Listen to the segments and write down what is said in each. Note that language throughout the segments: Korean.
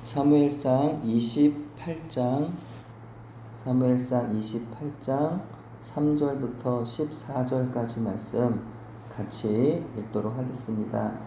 사무엘상 28장 3절부터 14절까지 말씀 같이 읽도록 하겠습니다.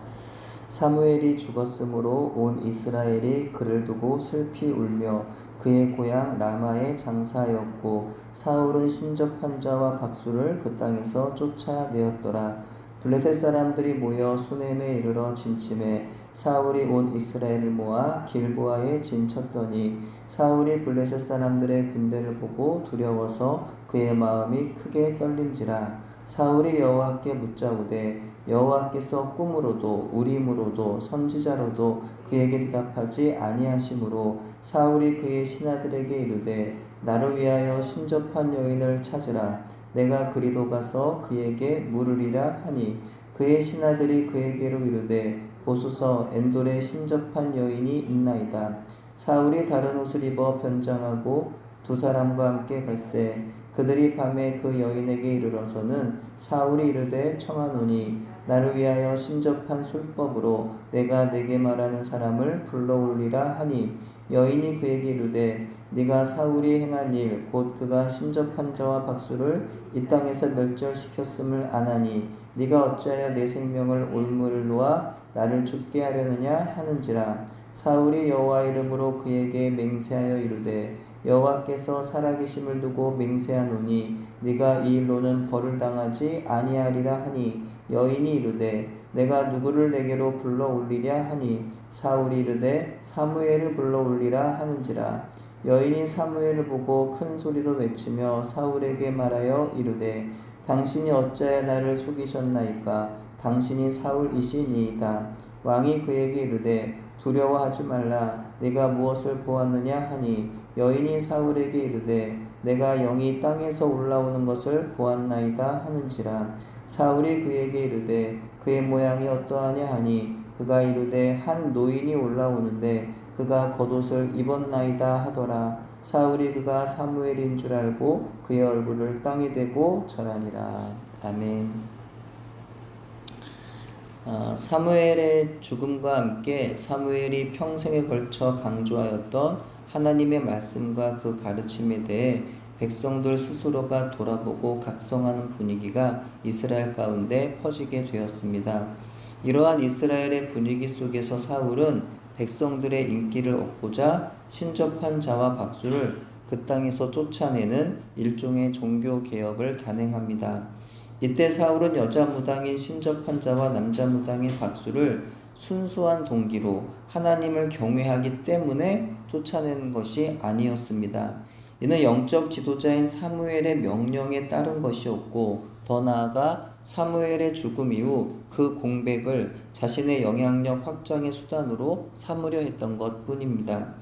사무엘이 죽었으므로 온 이스라엘이 그를 두고 슬피 울며 그의 고향 라마에 장사하였고 사울은 신접한 자와 박수를 그 땅에서 쫓아내었더라. 블레셋 사람들이 모여 수넴에 이르러 진침해 사울이 온 이스라엘을 모아 길보아에 진쳤더니 사울이 블레셋 사람들의 군대를 보고 두려워서 그의 마음이 크게 떨린지라. 사울이 여호와께 묻자오되 여호와께서 꿈으로도 우림으로도 선지자로도 그에게 대답하지 아니하시므로 사울이 그의 신하들에게 이르되 나를 위하여 신접한 여인을 찾으라. 내가 그리로 가서 그에게 물으리라 하니 그의 신하들이 그에게로 이르되 보소서 엔돌에 신접한 여인이 있나이다. 사울이 다른 옷을 입어 변장하고 두 사람과 함께 갈새 그들이 밤에 그 여인에게 이르러서는 사울이 이르되 청하노니 나를 위하여 신접한 술법으로 내가 내게 말하는 사람을 불러올리라 하니 여인이 그에게 이르되 네가 사울이 행한 일 곧 그가 신접한 자와 박수를 이 땅에서 멸절시켰음을 아나니 네가 어찌하여 내 생명을 올무를 놓아 나를 죽게 하려느냐 하는지라. 사울이 여호와 이름으로 그에게 맹세하여 이르되 여호와께서 살아계심을 두고 맹세하노니 네가 이 일로는 벌을 당하지 아니하리라 하니 여인이 이르되 내가 누구를 내게로 불러올리랴 하니 사울이 이르되 사무엘을 불러올리라 하는지라. 여인이 사무엘을 보고 큰 소리로 외치며 사울에게 말하여 이르되 당신이 어찌하여 나를 속이셨나이까. 당신이 사울이시니이다. 왕이 그에게 이르되 두려워하지 말라. 네가 무엇을 보았느냐 하니 여인이 사울에게 이르되 내가 영이 땅에서 올라오는 것을 보았나이다 하는지라. 사울이 그에게 이르되 그의 모양이 어떠하냐 하니 그가 이르되 한 노인이 올라오는데 그가 겉옷을 입었나이다 하더라. 사울이 그가 사무엘인 줄 알고 그의 얼굴을 땅에 대고 절하니라. 아멘. 사무엘의 죽음과 함께 사무엘이 평생에 걸쳐 강조하였던 하나님의 말씀과 그 가르침에 대해 백성들 스스로가 돌아보고 각성하는 분위기가 이스라엘 가운데 퍼지게 되었습니다. 이러한 이스라엘의 분위기 속에서 사울은 백성들의 인기를 얻고자 신접한 자와 박수를 그 땅에서 쫓아내는 일종의 종교 개혁을 단행합니다. 이때 사울은 여자 무당인 신접한 자와 남자 무당인 박수를 순수한 동기로 하나님을 경외하기 때문에 쫓아내는 것이 아니었습니다. 이는 영적 지도자인 사무엘의 명령에 따른 것이었고 더 나아가 사무엘의 죽음 이후 그 공백을 자신의 영향력 확장의 수단으로 삼으려 했던 것 뿐입니다.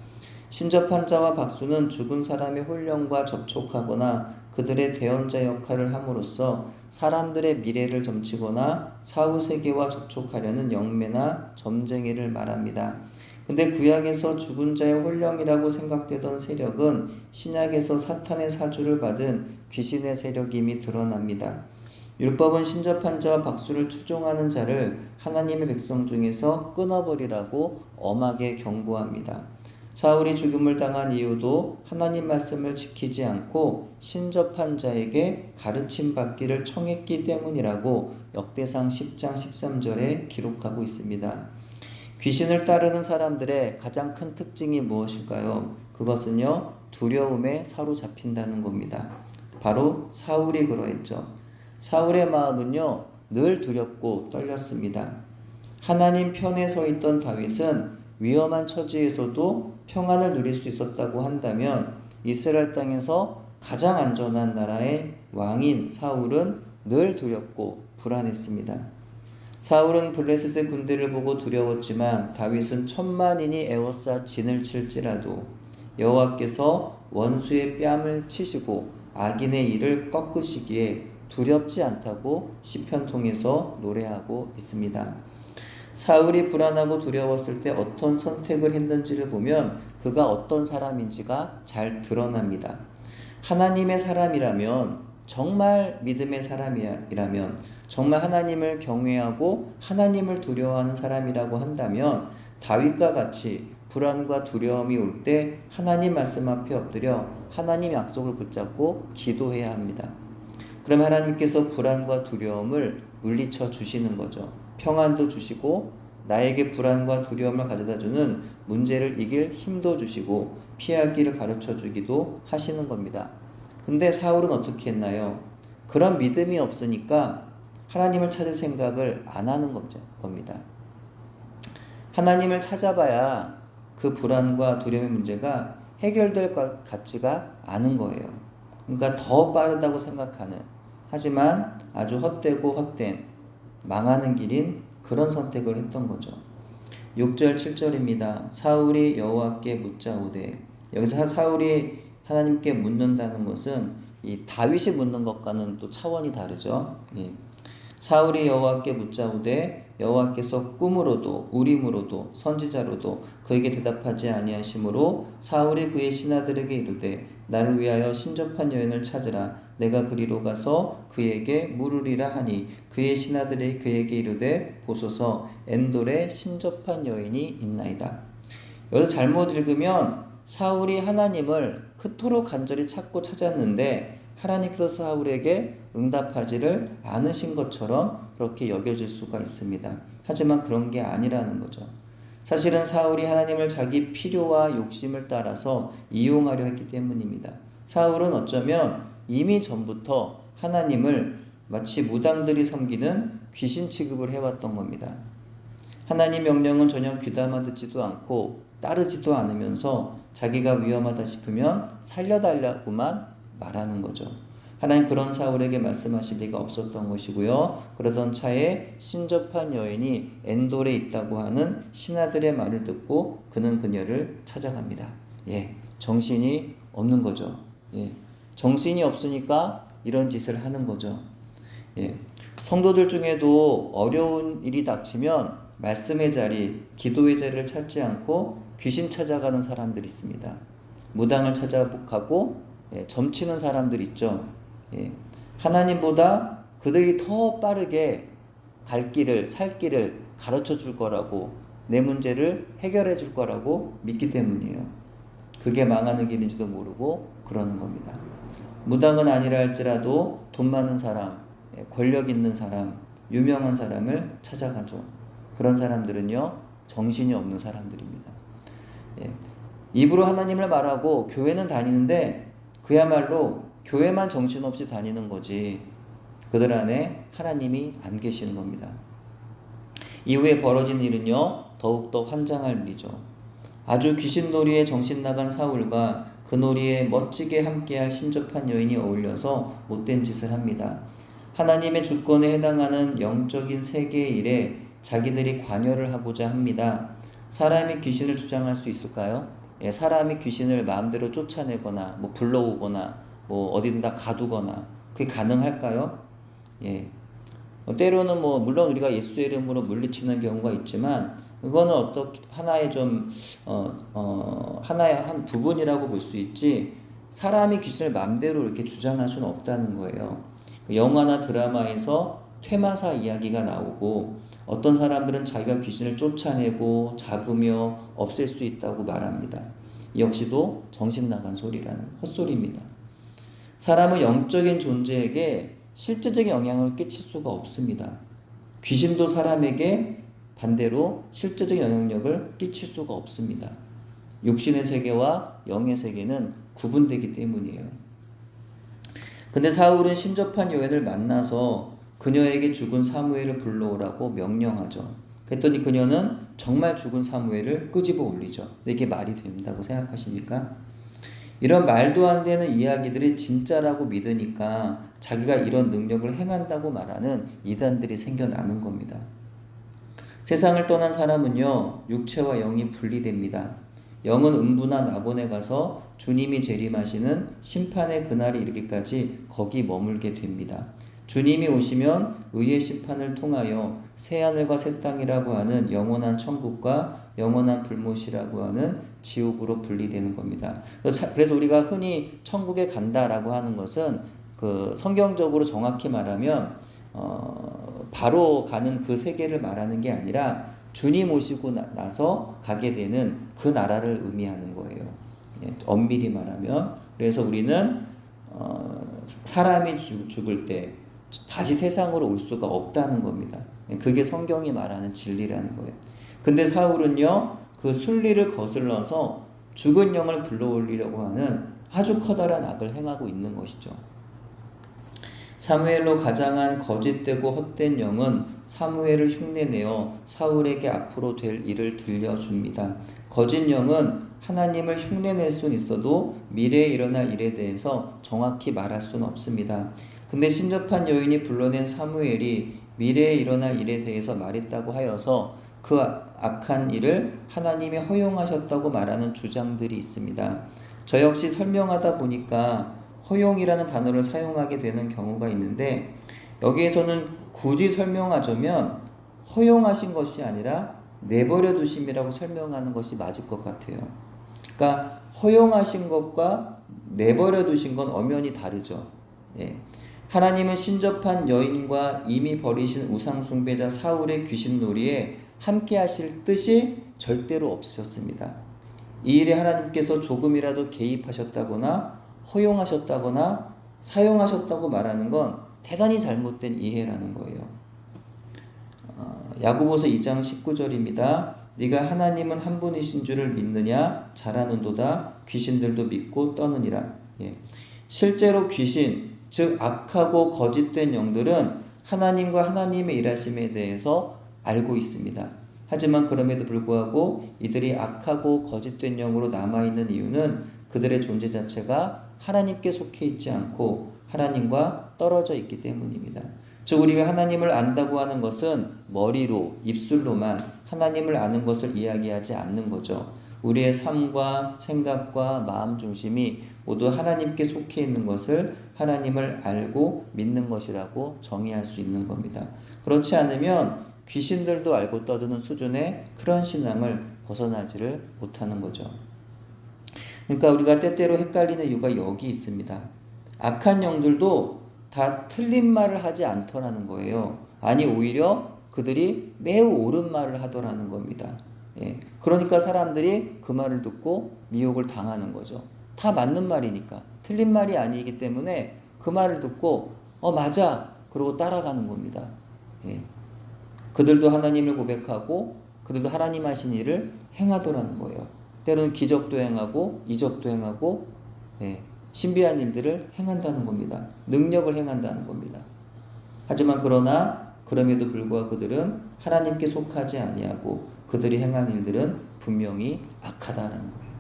신접한 자와 박수는 죽은 사람의 혼령과 접촉하거나 그들의 대언자 역할을 함으로써 사람들의 미래를 점치거나 사후세계와 접촉하려는 영매나 점쟁이를 말합니다. 근데 구약에서 죽은 자의 혼령이라고 생각되던 세력은 신약에서 사탄의 사주를 받은 귀신의 세력이 이미 드러납니다. 율법은 신접한 자와 박수를 추종하는 자를 하나님의 백성 중에서 끊어버리라고 엄하게 경고합니다. 사울이 죽음을 당한 이유도 하나님 말씀을 지키지 않고 신접한 자에게 가르침 받기를 청했기 때문이라고 역대상 10장 13절에 기록하고 있습니다. 귀신을 따르는 사람들의 가장 큰 특징이 무엇일까요? 그것은요, 두려움에 사로잡힌다는 겁니다. 바로 사울이 그러했죠. 사울의 마음은요, 늘 두렵고 떨렸습니다. 하나님 편에 서 있던 다윗은 위험한 처지에서도 평안을 누릴 수 있었다고 한다면 이스라엘 땅에서 가장 안전한 나라의 왕인 사울은 늘 두렵고 불안했습니다. 사울은 블레셋의 군대를 보고 두려웠지만 다윗은 천만인이 에워싸 진을 칠지라도 여호와께서 원수의 뺨을 치시고 악인의 이를 꺾으시기에 두렵지 않다고 시편 통해서 노래하고 있습니다. 사울이 불안하고 두려웠을 때 어떤 선택을 했는지를 보면 그가 어떤 사람인지가 잘 드러납니다. 하나님의 사람이라면, 정말 믿음의 사람이라면, 정말 하나님을 경외하고 하나님을 두려워하는 사람이라고 한다면 다윗과 같이 불안과 두려움이 올 때 하나님 말씀 앞에 엎드려 하나님 약속을 붙잡고 기도해야 합니다. 그럼 하나님께서 불안과 두려움을 물리쳐 주시는 거죠. 평안도 주시고 나에게 불안과 두려움을 가져다 주는 문제를 이길 힘도 주시고 피할 길을 가르쳐 주기도 하시는 겁니다. 근데 사울은 어떻게 했나요? 그런 믿음이 없으니까 하나님을 찾을 생각을 안 하는 겁니다. 하나님을 찾아봐야 그 불안과 두려움의 문제가 해결될 것 같지가 않은 거예요. 그러니까 더 빠르다고 생각하는, 하지만 아주 헛되고 헛된 망하는 길인 그런 선택을 했던 거죠. 6절 7절입니다. 사울이 여호와께 묻자오되, 여기서 사울이 하나님께 묻는다는 것은 이 다윗이 묻는 것과는 또 차원이 다르죠. 예. 사울이 여호와께 묻자오되 여호와께서 꿈으로도 우림으로도 선지자로도 그에게 대답하지 아니하심으로 사울이 그의 신하들에게 이르되 나를 위하여 신접한 여인을 찾으라. 내가 그리로 가서 그에게 물으리라 하니 그의 신하들이 그에게 이르되 보소서 엔돌에 신접한 여인이 있나이다. 여기서 잘못 읽으면 사울이 하나님을 그토록 간절히 찾고 찾았는데 하나님께서 사울에게 응답하지를 않으신 것처럼 그렇게 여겨질 수가 있습니다. 하지만 그런 게 아니라는 거죠. 사실은 사울이 하나님을 자기 필요와 욕심을 따라서 이용하려 했기 때문입니다. 사울은 어쩌면 이미 전부터 하나님을 마치 무당들이 섬기는 귀신 취급을 해왔던 겁니다. 하나님 명령은 전혀 귀담아 듣지도 않고 따르지도 않으면서 자기가 위험하다 싶으면 살려달라고만 말하는 거죠. 하나님 그런 사울에게 말씀하실 리가 없었던 것이고요. 그러던 차에 신접한 여인이 엔돌에 있다고 하는 신하들의 말을 듣고 그는 그녀를 찾아갑니다. 예, 정신이 없는 거죠. 예, 정신이 없으니까 이런 짓을 하는 거죠. 예, 성도들 중에도 어려운 일이 닥치면 말씀의 자리, 기도의 자리를 찾지 않고 귀신 찾아가는 사람들이 있습니다. 무당을 찾아가고 점치는 사람들 있죠. 예. 하나님보다 그들이 더 빠르게 갈 길을, 살 길을 가르쳐 줄 거라고, 내 문제를 해결해 줄 거라고 믿기 때문이에요. 그게 망하는 길인지도 모르고 그러는 겁니다. 무당은 아니라 할지라도 돈 많은 사람, 권력 있는 사람, 유명한 사람을 찾아가죠. 그런 사람들은요, 정신이 없는 사람들입니다. 예. 입으로 하나님을 말하고 교회는 다니는데 그야말로 교회만 정신없이 다니는 거지 그들 안에 하나님이 안 계시는 겁니다. 이후에 벌어진 일은요 더욱더 환장할 일이죠. 아주 귀신놀이에 정신 나간 사울과 그 놀이에 멋지게 함께할 신접한 여인이 어울려서 못된 짓을 합니다. 하나님의 주권에 해당하는 영적인 세계의 일에 자기들이 관여를 하고자 합니다. 사람이 귀신을 주장할 수 있을까요? 예, 사람이 귀신을 마음대로 쫓아내거나 뭐 불러오거나 뭐 어디다 가두거나 그게 가능할까요? 예. 때로는 뭐 물론 우리가 예수의 이름으로 물리치는 경우가 있지만 그거는 어떻게 하나의 좀 하나의 한 부분이라고 볼 수 있지 사람이 귀신을 마음대로 이렇게 주장할 수는 없다는 거예요. 영화나 드라마에서 퇴마사 이야기가 나오고 어떤 사람들은 자기가 귀신을 쫓아내고 잡으며 없앨 수 있다고 말합니다. 역시도 정신 나간 소리라는 헛소리입니다. 사람은 영적인 존재에게 실제적인 영향을 끼칠 수가 없습니다. 귀신도 사람에게 반대로 실제적인 영향력을 끼칠 수가 없습니다. 육신의 세계와 영의 세계는 구분되기 때문이에요. 근데 사울은 신접한 여인을 만나서 그녀에게 죽은 사무엘을 불러오라고 명령하죠. 그랬더니 그녀는 정말 죽은 사무엘을 끄집어 올리죠. 근데 이게 말이 된다고 생각하십니까? 이런 말도 안 되는 이야기들이 진짜라고 믿으니까 자기가 이런 능력을 행한다고 말하는 이단들이 생겨나는 겁니다. 세상을 떠난 사람은요, 육체와 영이 분리됩니다. 영은 음부나 낙원에 가서 주님이 재림하시는 심판의 그날이 이르기까지 거기 머물게 됩니다. 주님이 오시면 의의 심판을 통하여 새하늘과 새 땅이라고 하는 영원한 천국과 영원한 불못이라고 하는 지옥으로 분리되는 겁니다. 그래서 우리가 흔히 천국에 간다라고 하는 것은 그 성경적으로 정확히 말하면 바로 가는 그 세계를 말하는 게 아니라 주님 오시고 나서 가게 되는 그 나라를 의미하는 거예요. 예, 엄밀히 말하면. 그래서 우리는 사람이 죽을 때 다시 세상으로 올 수가 없다는 겁니다. 그게 성경이 말하는 진리라는 거예요. 근데 사울은요, 그 순리를 거슬러서 죽은 영을 불러올리려고 하는 아주 커다란 악을 행하고 있는 것이죠. 사무엘로 가장한 거짓되고 헛된 영은 사무엘을 흉내내어 사울에게 앞으로 될 일을 들려줍니다. 거짓 영은 하나님을 흉내낼 수는 있어도 미래에 일어날 일에 대해서 정확히 말할 수는 없습니다. 근데 신접한 여인이 불러낸 사무엘이 미래에 일어날 일에 대해서 말했다고 하여서 그 악한 일을 하나님이 허용하셨다고 말하는 주장들이 있습니다. 저 역시 설명하다 보니까 허용이라는 단어를 사용하게 되는 경우가 있는데, 여기에서는 굳이 설명하자면 허용하신 것이 아니라 내버려 두심이라고 설명하는 것이 맞을 것 같아요. 그러니까 허용하신 것과 내버려 두신 건 엄연히 다르죠. 예. 하나님은 신접한 여인과 이미 버리신 우상숭배자 사울의 귀신놀이에 함께 하실 뜻이 절대로 없으셨습니다. 이 일에 하나님께서 조금이라도 개입하셨다거나 허용하셨다거나 사용하셨다고 말하는 건 대단히 잘못된 이해라는 거예요. 야고보서 2장 19절입니다. 네가 하나님은 한 분이신 줄을 믿느냐? 잘하는도다. 귀신들도 믿고 떠느니라. 예. 실제로 귀신, 즉 악하고 거짓된 영들은 하나님과 하나님의 일하심에 대해서 알고 있습니다. 하지만 그럼에도 불구하고 이들이 악하고 거짓된 영으로 남아있는 이유는 그들의 존재 자체가 하나님께 속해 있지 않고 하나님과 떨어져 있기 때문입니다. 즉 우리가 하나님을 안다고 하는 것은 머리로, 입술로만 하나님을 아는 것을 이야기하지 않는 거죠. 우리의 삶과 생각과 마음 중심이 모두 하나님께 속해 있는 것을 하나님을 알고 믿는 것이라고 정의할 수 있는 겁니다. 그렇지 않으면 귀신들도 알고 떠드는 수준의 그런 신앙을 벗어나지를 못하는 거죠. 그러니까 우리가 때때로 헷갈리는 이유가 여기 있습니다. 악한 영들도 다 틀린 말을 하지 않더라는 거예요. 아니 오히려 그들이 매우 옳은 말을 하더라는 겁니다. 예. 그러니까 사람들이 그 말을 듣고 미혹을 당하는 거죠. 다 맞는 말이니까. 틀린 말이 아니기 때문에 그 말을 듣고 맞아 그러고 따라가는 겁니다. 예. 그들도 하나님을 고백하고 그들도 하나님 하신 일을 행하더라는 거예요. 때로는 기적도 행하고 이적도 행하고 신비한 일들을 행한다는 겁니다. 능력을 행한다는 겁니다. 하지만 그러나 그럼에도 불구하고 그들은 하나님께 속하지 아니하고 그들이 행한 일들은 분명히 악하다는 거예요.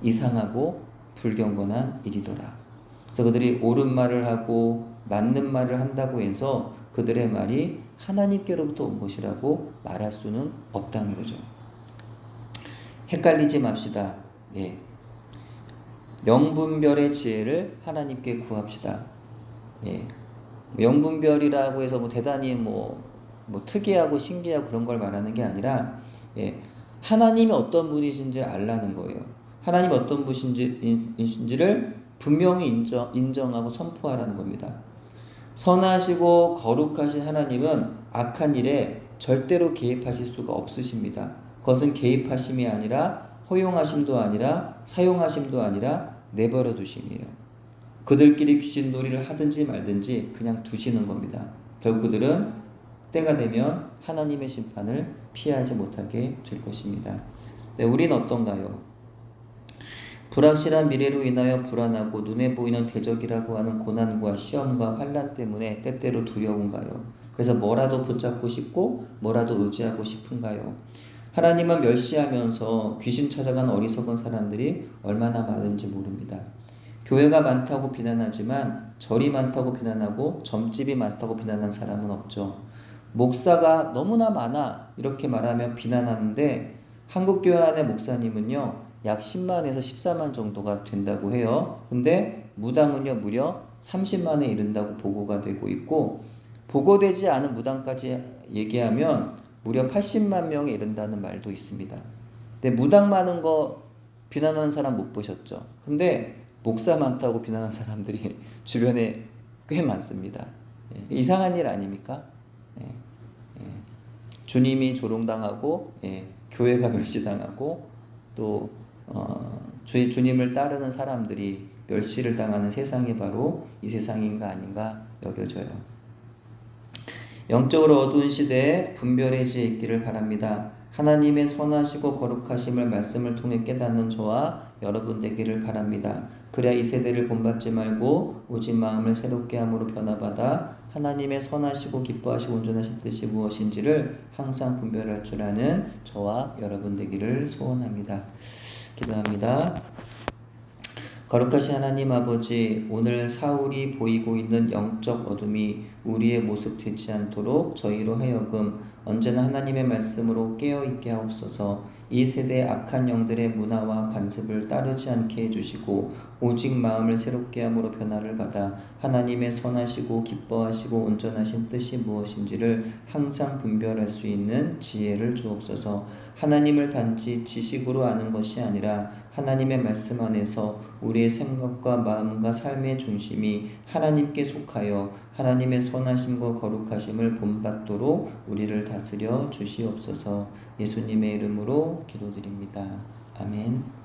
이상하고 불경건한 일이더라. 그래서 그들이 옳은 말을 하고 맞는 말을 한다고 해서 그들의 말이 하나님께로부터 온 것이라고 말할 수는 없다는 거죠. 헷갈리지 맙시다. 예. 영분별의 지혜를 하나님께 구합시다. 예. 영분별이라고 해서 대단히 특이하고 신기하고 그런 걸 말하는 게 아니라, 하나님이 어떤 분이신지 알라는 거예요. 하나님이 어떤 분이신지를 분명히 인정하고 선포하라는 겁니다. 선하시고 거룩하신 하나님은 악한 일에 절대로 개입하실 수가 없으십니다. 그것은 개입하심이 아니라 허용하심도 아니라 사용하심도 아니라 내버려 두심이에요. 그들끼리 귀신놀이를 하든지 말든지 그냥 두시는 겁니다. 결국 그들은 때가 되면 하나님의 심판을 피하지 못하게 될 것입니다. 네, 우린 어떤가요? 불확실한 미래로 인하여 불안하고 눈에 보이는 대적이라고 하는 고난과 시험과 환난 때문에 때때로 두려운가요? 그래서 뭐라도 붙잡고 싶고 뭐라도 의지하고 싶은가요? 하나님은 멸시하면서 귀신 찾아간 어리석은 사람들이 얼마나 많은지 모릅니다. 교회가 많다고 비난하지만 절이 많다고 비난하고 점집이 많다고 비난하는 사람은 없죠. 목사가 너무나 많아 이렇게 말하면 비난하는데 한국교회 안의 목사님은요 약 10만에서 14만 정도가 된다고 해요. 근데 무당은요 무려 30만에 이른다고 보고가 되고 있고, 보고되지 않은 무당까지 얘기하면 무려 80만 명에 이른다는 말도 있습니다. 근데 무당 많은 거 비난하는 사람 못 보셨죠? 근데 목사 많다고 비난하는 사람들이 주변에 꽤 많습니다. 이상한 일 아닙니까? 주님이 조롱당하고 교회가 멸시당하고 또 주님을 따르는 사람들이 멸시를 당하는 세상이 바로 이 세상인가 아닌가 여겨져요. 영적으로 어두운 시대에 분별의 지혜 있기를 바랍니다. 하나님의 선하시고 거룩하심을 말씀을 통해 깨닫는 저와 여러분 되기를 바랍니다. 그래야 이 세대를 본받지 말고 오직 마음을 새롭게 함으로 변화받아 하나님의 선하시고 기뻐하시고 온전하신 뜻이 무엇인지를 항상 분별할 줄 아는 저와 여러분 되기를 소원합니다. 기도합니다. 거룩하신 하나님 아버지, 오늘 사울이 보이고 있는 영적 어둠이 우리의 모습 되지 않도록 저희로 하여금 언제나 하나님의 말씀으로 깨어있게 하옵소서. 이 세대의 악한 영들의 문화와 관습을 따르지 않게 해주시고 오직 마음을 새롭게 함으로 변화를 받아 하나님의 선하시고 기뻐하시고 온전하신 뜻이 무엇인지를 항상 분별할 수 있는 지혜를 주옵소서. 하나님을 단지 지식으로 아는 것이 아니라 하나님의 말씀 안에서 우리의 생각과 마음과 삶의 중심이 하나님께 속하여 하나님의 선하심과 거룩하심을 본받도록 우리를 다스려 주시옵소서. 예수님의 이름으로 기도드립니다. 아멘.